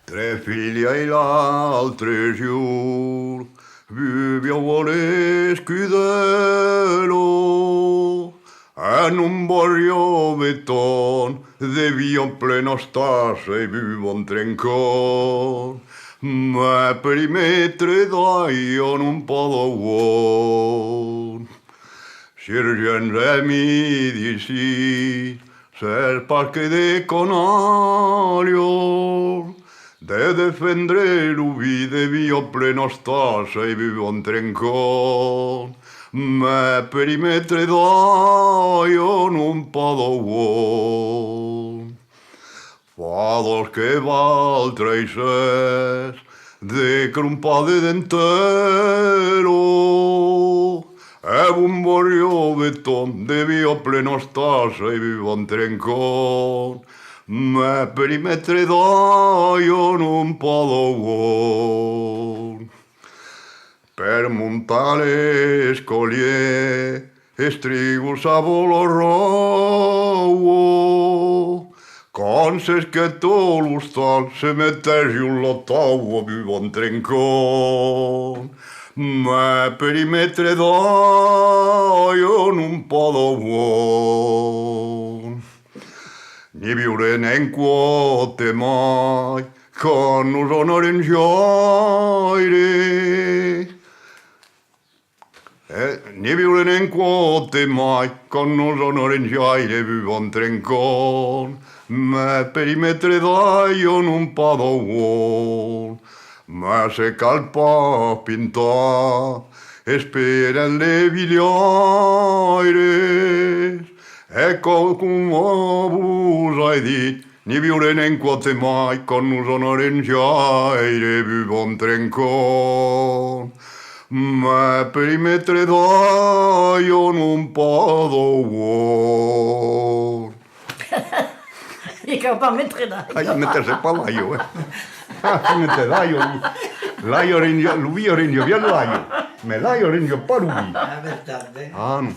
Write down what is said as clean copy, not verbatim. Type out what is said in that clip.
Tre figli e l'altro giorno viviamo a Scudello in un barrio beton de via in plena stassa e vivo un trencon ma per i metri dai un po' da uomo Sirgen mi dici ser parque de Canario de defendre l'uvi de via plena stassa e vivo un trencon ma per i metri d'aion un po' da uomo Fados che valtra i ses de crumpade dentero e un barrio beton de via plena stassa e vivo un trencon ma per i metri d'aion un po' da uomo per montare scogliere estrigo sabolo rovo con se schettò lo stal se mettesi un lottavo vivo un trencon ma per i metri d'aion un po' da uomo ni viure ne quote mai con nos onore in gioire ni viure in quote mai con nos onore in gioire vivo un trencon ma per i metri d'aion un po' da uomo ma se calpa pinta e spera le vigliaire ecco come vos hai dit ni viure in quote mai con nos onore in gioire vivo un trencon ma per i metri d'aion un po' da uomo Mica pas mettere dai. mettersi pa l'aio, mette l'aio, l'aio regno, lui regno via l'aio, ma l'aio regno pa lui. La verdad, Ah, no.